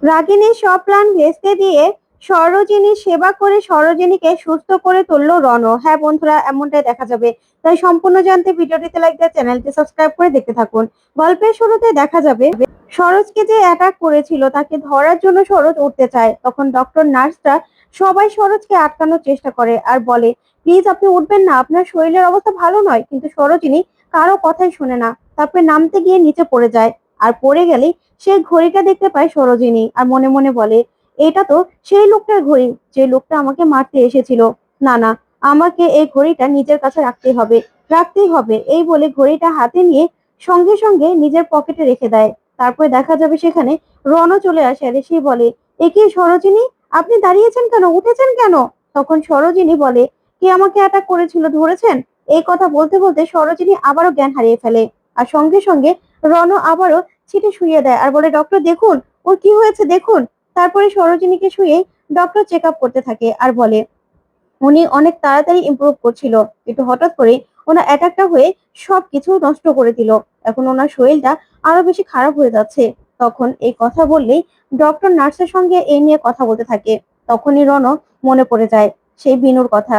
রাগিনীর সব প্ল্যান ভেস্তে দিয়ে সরোজিনীর সেবা করে সরোজিনীকে সুস্থ করে তুললো রণ। হ্যাঁ বন্ধুরা, এমনটাই দেখা যাবে। তাই সম্পূর্ণ জানতে ভিডিওটিতে লাইক দিয়ে চ্যানেলটি সাবস্ক্রাইব করে দেখতে থাকুন। গল্পের শুরুতে দেখা যাবে সরোজকে যে অ্যাটাক করেছিল তাকে ধরার জন্য সরোজ উঠতে চায়। তখন ডক্টর নার্সরা সবাই সরোজকে আটকানোর চেষ্টা করে আর বলে, প্লিজ আপনি উঠবেন না, আপনার শরীরের অবস্থা ভালো নয়। কিন্তু সরোজিনী কারো কথাই শোনে না। তারপরে নামতে গিয়ে নিচে পড়ে যায়। আর পড়ে গেলেই সে ঘড়িটা দেখতে পায় সরোজিনী আর মনে মনে বলে, এটা তো সেই লোকটার ঘড়ি, যে লোকটা আমাকে মারতে এসেছিল। না না, আমাকে এই ঘড়িটা নিজের কাছে রাখতেই হবে। এই বলে ঘড়িটা হাতে নিয়ে সঙ্গে সঙ্গে নিজের পকেটে রেখে দেয়। তারপরে দেখা যাবে সেখানে রনও চলে আসে আর এসে বলে, এ কি সরোজিনী, আপনি দাঁড়িয়েছেন কেন, উঠেছেন কেন? তখন সরোজিনী বলে, কে আমাকে অ্যাটাক করেছিল ধরেছেন? এই কথা বলতে বলতে সরোজিনী আবারও জ্ঞান হারিয়ে ফেলে। আর সঙ্গে সঙ্গে রণ আবারও ছিটে শুইয়ে দেয় আর বলে, ডক্টর দেখুন ওর কি হয়েছে দেখুন। তারপরে সরোজিনীকে শুয়ে ডক্টর চেক আপ করতে থাকে আর বলে, উনি অনেক তাড়াতাড়ি ইমপ্রুভ করছিল, কিন্তু হঠাৎ করে ওনার অ্যাটাকটা হয়ে সবকিছু নষ্ট করে দিল। এখন ওনার শরীরটা আরো বেশি খারাপ হয়ে যাচ্ছে। তখন এই কথা বললেই ডক্টর নার্সের সঙ্গে এই নিয়ে কথা বলতে থাকে। তখনই রণ মনে পড়ে যায় সেই বিনুর কথা,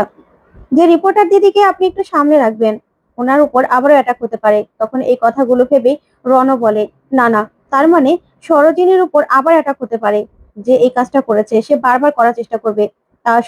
যে রিপোর্টার দিদিকে আপনি একটু সামনে রাখবেন, ওনার উপর আবারও অ্যাটাক হতে পারে। তখন এই কথাগুলো ভেবে রণ বলে, না না, তার মানে সরোজিনীর উপর আবার অ্যাটাক হতে পারে। যে এই কাজটা করেছে সে বারবার করার চেষ্টা করবে।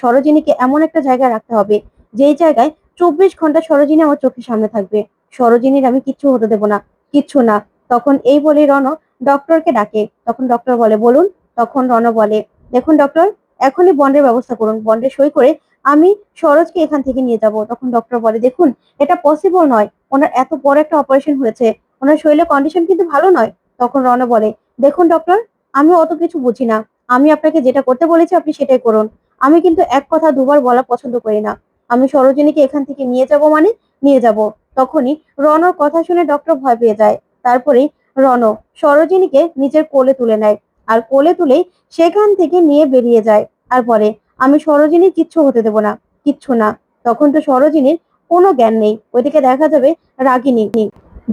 সরোজিনীকে এমন একটা জায়গায় রাখতে হবে যেই জায়গায় 24 ঘন্টা সরোজিনী আমার চোখের সামনে থাকবে। সরোজিনীর আমি কিচ্ছু হতে দেবো না, কিচ্ছু না। তখন এই বলে রণ ডক্টরকে ডাকে। তখন ডক্টর বলে, বলুন। তখন রণ বলে, দেখুন ডক্টর, এখনই বন্ডের ব্যবস্থা করুন, বন্ডে সই করে আমি সরোজকে এখান থেকে নিয়ে যাব। তখন ডক্টর বলে, দেখুন এটা পসিবল নয়, ওনার এত বড় একটা অপারেশন হয়েছে, ওনার শরীরের কন্ডিশন কিন্তু ভালো নয়। তখন রণ বলে, দেখুন ডক্টর, আমি অত কিছু বুঝি না, আমি আপনাকে যেটা করতে বলেছি আপনি সেটাই করুন। আমি কিন্তু এক কথা দুবার বলা পছন্দ করি না। আমি সরোজিনীকে এখান থেকে নিয়ে যাব মানে নিয়ে যাব। তখনই রণর কথা শুনে ডক্টর ভয় পেয়ে যায়। তারপরেই রণ সরোজিনীকে নিজের কোলে তুলে নেয় আর কোলে তুলেই সেখান থেকে নিয়ে বেরিয়ে যায় আর বলে, আমি সরোজিনীর কিচ্ছু হতে দেবো না, কিচ্ছু না। তখন তো সরোজিনীর কোনো জ্ঞান নেই। ওইদিকে দেখা যাবে রাগিনী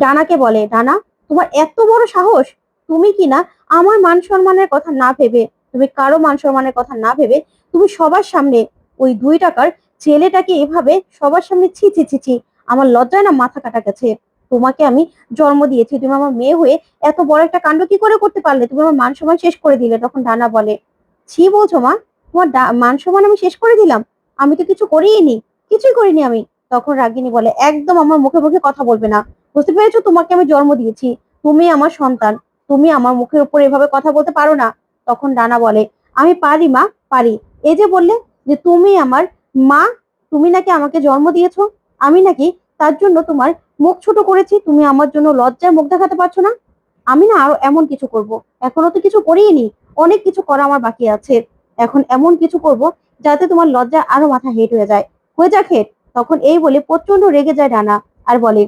ডানাকে বলে, ডানা, তোমার এত বড় সাহস, তুমি কি না আমার মান সম্মানের কথা না ভেবে, তুমি কারো মান সম্মানের কথা না ভেবে তুমি সবার সামনে ওই 2 টাকার ছেলেটাকে এভাবে সবার সামনে, ছি ছি ছি ছি, আমার লজ্জায় না মাথা কাটা গেছে। তোমাকে আমি জন্ম দিয়েছি, তুমি আমার মেয়ে হয়ে এত বড় একটা কাণ্ড কি করে করতে পারলে? তুমি আমার মান সম্মান শেষ করে দিলে। তখন ডানা বলে, ছি বলছো মা, তোমার মান সম্মান আমি শেষ করে দিলাম? আমি তো কিছু করিনি, কিছুই করিনি আমি। তখন রাগিনী বলে, একদম আমার মুখে মুখে কথা বলবে না, বুঝতে পেরেছো? তোমাকে আমি জন্ম দিয়েছি, তুমি আমার সন্তান, তুমি আমার মুখের উপর এভাবে কথা বলতে পারো না। তখন ডানা বলে, আমি পারি মা, পারি। এই যে বললে যে তুমি আমার মা, তুমি নাকি আমাকে জন্ম দিয়েছো, আমি নাকি তার জন্য তোমার মুখ ছোট করেছি, তুমি আমার জন্য লজ্জায় মুখ দেখাতে পারছো না? আমি না আরো এমন কিছু করব, এখনো তো কিছু করিনি, অনেক কিছু করা আমার বাকি আছে। এখন এমন কিছু করব যাতে তোমার লজ্জা আরো মাথা হেট হয়ে যাক হেট। তখন এই বলে প্রচন্ড রেগে যায় ডানা আর বলে,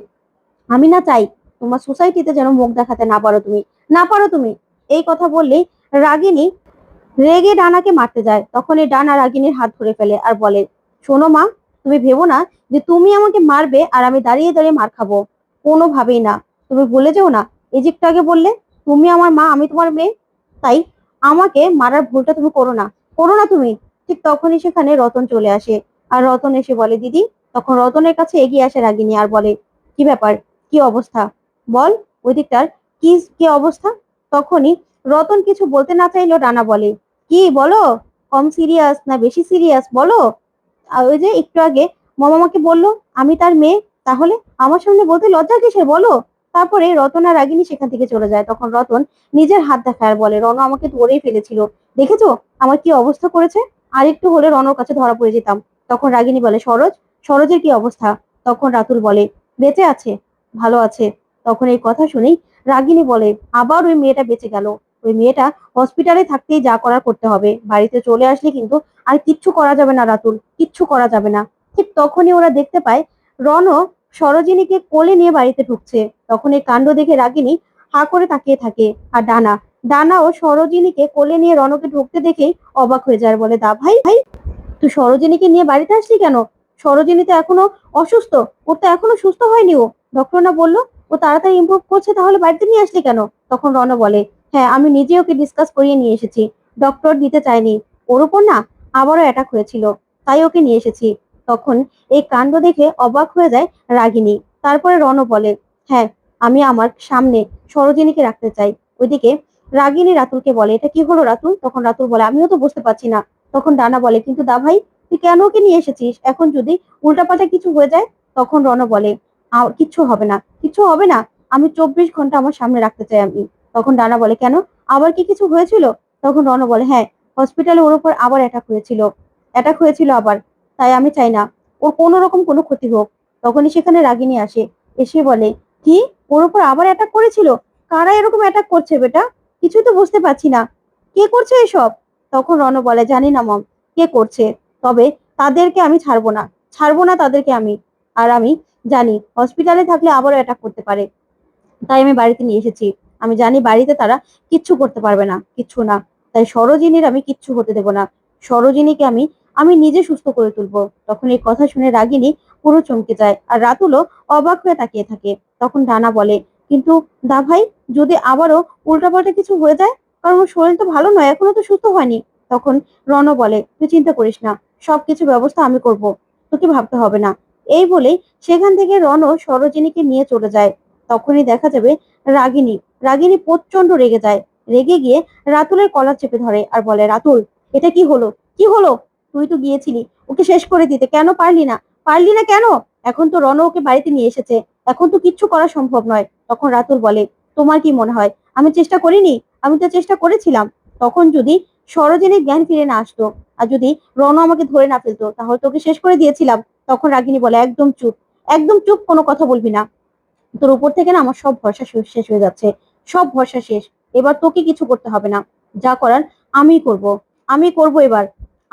আমি না চাই তোমার সোসাইটিতে যেন মুখ দেখাতে না পারো তুমি। এই কথা বললেই রাগিনী রেগে ডানাকে মারতে যায়। তখন এই ডানা রাগিনীর হাত ধরে ফেলে আর বলে, শোনো মা, তুমি ভেবো না যে তুমি আমাকে মারবে আর আমি দাঁড়িয়ে দাঁড়িয়ে মার খাবো, কোনোভাবেই না। তুমি ভুলে যেও না, এই যে একটু আগে বললে তুমি আমার মা আমি তোমার মেয়ে, তাই আমাকে মারার ভুলটা তুমি করো না তুমি। ঠিক তখনই সেখানে রতন চলে আসে আর রতন এসে বলে, দিদি। তখন রতনের কাছে এগিয়ে আসে রাগিনী আর বলে, কি ব্যাপার, কি অবস্থা, বল ওই দিকটার কি কি অবস্থা। তখনই রতন কিছু বলতে না চাইলেও ডানা বলে, কি বলো, কম সিরিয়াস না বেশি সিরিয়াস বলো? আর ওই যে একটু আগে মামা আমাকে বললো আমি তার মেয়ে, তাহলে আমার সামনে বলতে লজ্জা কিসের বলো? তারপরে রতন আর রাগিনী সেখান থেকে চলে যায়। তখন রতন নিজের হাত দেখায় আর বলে, রণ আমাকে ধরেই ফেলেছিল, দেখেছো আমার কি অবস্থা করেছে, আর একটু হলে রণর কাছে ধরা পড়ে যেতাম। তখন রাগিনী বলে, সরোজের কি অবস্থা? তখন রাতুল বলে, বেঁচে আছে, ভালো আছে। তখন এই কথা শুনেই রাগিনী বলে, আবার ওই মেয়েটা বেঁচে গেল, ওই মেয়েটা হসপিটালে থাকতেই যা করার করতে হবে, বাড়িতে চলে আসলে কিন্তু আর কিচ্ছু করা যাবে না রাতুল, কিচ্ছু করা যাবে না। ঠিক তখনই ওরা দেখতে পায় রণ সরোজিনীকে কোলে নিয়ে বাড়িতে ঢুকছে। তখন এই কাণ্ড দেখে রাগিনী হা করে তাকিয়ে থাকে আর ডানাও সরোজিনীকে কোলে নিয়ে রণকে ঢুকতে দেখেই অবাক হয়ে যায়, বলে, দা ভাই ভাই, তুই সরোজিনীকে নিয়ে বাড়িতে আসলি কেন? সরোজিনী তো এখনো অসুস্থ, ওর তো এখনো সুস্থ হয়নি, ও ডক্টর না বললো ও তাড়াতাড়ি ইমপ্রুভ করছে, তাহলে বাড়িতে নিয়ে আসলি কেন? তখন রণ বলে, হ্যাঁ, আমি নিজে ওকে ডিসকাস করিয়ে নিয়ে এসেছি। ডক্টর দিতে চায়নি। ওর উপর না আবারও অ্যাটাক হয়েছিল। তাই ওকে নিয়ে এসেছি। তখন এই কাণ্ড দেখে অবাক হয়ে যায় রাগিনী। তারপরে রণ বলে, হ্যাঁ, আমি আমার সামনে সরোজিনীকে রাখতে চাই। ওইদিকে রাগিনী রাতুলকে বলে, এটা কি হলো রাতুল? তখন রাতুল বলে, আমিও তো বুঝতে পারছি না। তখন ডানা বলে, কিন্তু দা ভাই, তুই কেন ওকে নিয়ে এসেছিস? এখন যদি উল্টাপাল্টা কিছু হয়ে যায়? তখন রণ বলে, কিচ্ছু হবে না, কিচ্ছু হবে না। আমি 24 ঘন্টা আমার সামনে রাখতে চাই আমি। তখন ডানা বলে, কেন? আবার কি কিছু হয়েছিল? তখন রণ বলে, হ্যাঁ, হসপিটালে ওর উপর আবার অ্যাটাক হয়েছিল আবার। তাই আমি চাই না ওর কোনো রকম কোনো ক্ষতি হোক। তখনই সেখানে রাগিনী আসে, এসে বলে, কি, ওর উপর আবার অ্যাটাক করেছিল? কারা এরকম অ্যাটাক করছে বেটা? কিছুই তো বুঝতে পারছি না। কে করছে এসব? তখন রণ বলে, জানি না মম, কে করছে। তবে তাদেরকে আমি ছাড়বো না তাদেরকে আমি। আর আমি জানি হসপিটালে থাকলে আবারও অ্যাটাক করতে পারে। তাই আমি বাড়িতে নিয়ে এসেছি। আমি জানি বাড়িতে তারা কিচ্ছু করতে পারবে না, কিচ্ছু না। তাই সরোজিনীর আমি কিচ্ছু হতে দেব না। সরোজিনীকে আমি আমি নিজে সুস্থ করে তুলবো। তখন এই কথা শুনে রাগিনী পুরো চমকে যায়, আর রাতুলও অবাক হয়ে তাকিয়ে থাকে। তখন ডানা বলে, কিন্তু দা ভাই, যদি আবারও উল্টাপাল্টা কিছু হয়ে যায়? কারণ ওর শরীর তো ভালো নয়, এখনো তো সুস্থ হয়নি। তখন রণ বলে, তুই চিন্তা করিস না, সবকিছু ব্যবস্থা আমি করব, তোকে ভাবতে হবে না। এই বলেই সেখান থেকে রণ সরোজিনীকে নিয়ে চলে যায়। তখনই দেখা যাবে রাগিনী রাগিনী প্রচন্ড রেগে যায়। রেগে গিয়ে রাতুলের কলার চেপে ধরে আর বলে, রাতুল, এটা কি হলো? কি হলো? তুই তো গিয়েছিলি ওকে শেষ করে দিতে, কেন পারলি না কেন? এখন তো রণ ওকে বাড়িতে নিয়ে এসেছে, এখন তো কিচ্ছু করা সম্ভব নয়। তখন রাতুল বলে, তোমার কি মনে হয় আমি চেষ্টা করিনি? আমি তো চেষ্টা করেছিলাম। তখন যদি সরোজিনীর জ্ঞান ফিরে না আসতো, আর যদি রণ আমাকে ধরে না ফেলতো, তাহলে তোকে শেষ করে দিয়েছিলাম। তখন রাগিনী বলে, একদম চুপ, একদম চুপ, কোনো কথা বলবি না। তোর উপর থেকে না আমার সব ভরসা শেষ হয়ে যাচ্ছে, সব ভরসা শেষ। এবার তোকে কিছু করতে হবে না, যা করার আমি করব, এবার।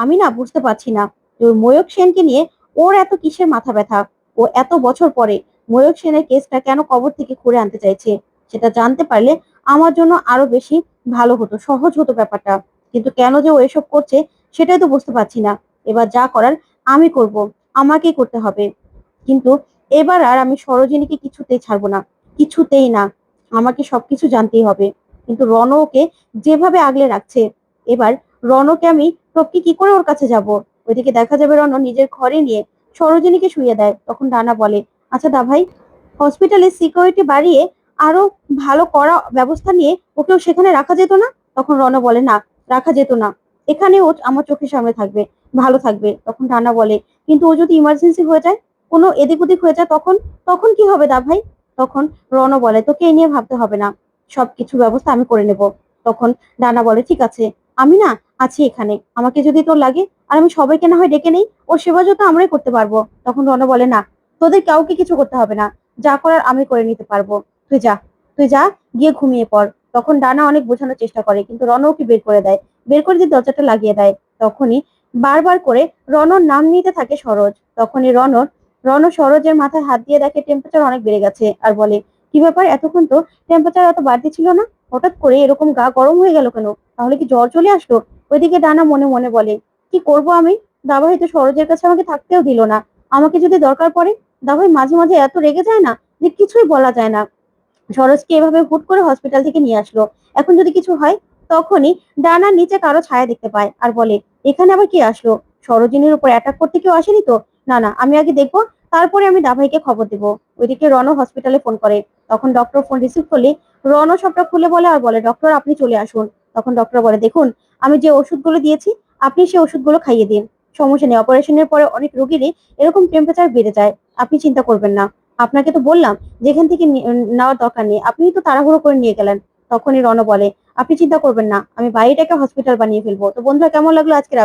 আমি না বুঝতে পারছি না যে ওই ময়ূক সেনকে নিয়ে ওর এত কিসের মাথা ব্যথা। ও এত বছর পরে ময়ূক সেনের কেসটা কেন কবর থেকে খুঁড়ে আনতে চাইছে? সেটা জানতে পারলে আমার জন্য আরো বেশি ভালো হতো, সহজ হতো ব্যাপারটা। কিন্তু কেন যে ও এসব করছে সেটাই তো বুঝতে পারছি না। এবার যা করার আমি করব, আমাকেই করতে হবে। কিন্তু এবার আর আমি সরোজিনীকে কিছুতেই ছাড়বো না, কিছুতেই না। আমাকে সবকিছু জানতেই হবে। কিন্তু রণ ওকে যেভাবে আগলে রাখছে, এবার রণকে আমি টপকে কি করে ওর কাছে যাব? ওইদিকে দেখা যাবে রণ নিজের ঘরে নিয়ে সরোজিনীকে শুইয়ে দেয়। তখন ডানা বলে, আচ্ছা দা ভাই, হসপিটালে সিকিউরিটি বাড়িয়ে আরো ভালো করা ব্যবস্থা নিয়ে ওকেও সেখানে রাখা যেত না? তখন রণ বলে, না, রাখা যেত না। এখানে ও আমার চোখের সামনে থাকবে, ভালো থাকবে। তখন ডানা বলে, কিন্তু ও যদি ইমার্জেন্সি হয়ে যায়, কোনো এদিক ওদিক হয়ে যায়, তখন তখন কি হবে দা ভাই? তখন রণ বলে, তোকে এ নিয়ে ভাবতে হবে না, সবকিছু ব্যবস্থা আমি করে নেব। তখন ডানা বলে, ঠিক আছে, আমি না আছি এখানে, আমাকে যদি তোর লাগে, আর আমি সবাইকে না হয় ডেকে নেই, ওর সেবা যত আমরাই করতে পারবো। তখন রণ বলে, না, তোদের কাউকে কিছু করতে হবে না, যা করার আমি করে নিতে পারবো। তুই যা, তুই যা, গিয়ে ঘুমিয়ে পড়। তখন ডানা অনেক বোঝানোর চেষ্টা করে, কিন্তু রণ ওকে বের করে দেয়। বের করে দিয়ে দরজাটা লাগিয়ে দেয়। তখনই বারবার করে রণর নাম নিতে থাকে সরোজ। তখনই রণ সরোজের মাথায় হাত দিয়ে দেখে টেম্পারেচার অনেক বেড়ে গেছে, আর বলে, কি ব্যাপার, এতক্ষণ তো টেম্পারেচার এত বাড়তি ছিল না, হঠাৎ করে এরকম গা গরম হয়ে গেল কেন? তাহলে কি জ্বর চলে আসলো? ওইদিকে ডানা মনে মনে বলে, কি করব আমি? দাবাই তো সরোজের কাছে আমাকে থাকতেও দিল না। আমাকে যদি দরকার পড়ে, দাবাই মাঝে মাঝে এত রেগে যায় না যে কিছুই বলা যায় না। সরোজকে এভাবে হুট করে হসপিটাল থেকে নিয়ে আসলো, এখন যদি কিছু হয়? তখনই ডানার নিচে কারো ছায়া দেখতে পায়, আর বলে, এখানে আবার কি আসলো? সরোজিনীর উপর অ্যাটাক করতে কেউ আসেনি তো? না না, আমি আগে দেখবো, তারপরে আমি দাভাইকে খবর দেবো। ওইদিকে রণ হসপিটালে ফোন করে। তখন ডক্টর ফোন রিসিভ করলে রণ সবটা খুলে বলে, আর বলে, ডক্টর আপনি চলে আসুন। তখন ডক্টর বলে, দেখুন, আমি যে ওষুধগুলো দিয়েছি, আপনি সেই ওষুধগুলো খাইয়ে দিন। সমস্যা নেই, অপারেশনের পরে অনেক রোগীরই এরকম টেম্পারেচার বেড়ে যায়, আপনি চিন্তা করবেন না। আপনাকে তো বললাম যেখান থেকে নেওয়ার দরকার নেই, আপনি তো তাড়াহুড়ো করে নিয়ে গেলেন। তখনই রণ বলে, আপনি চিন্তা করবেন না, আমি বাড়িটাকে হসপিটাল বানিয়ে ফেলবো। তো বন্ধুরা, কেমন লাগলো আজকের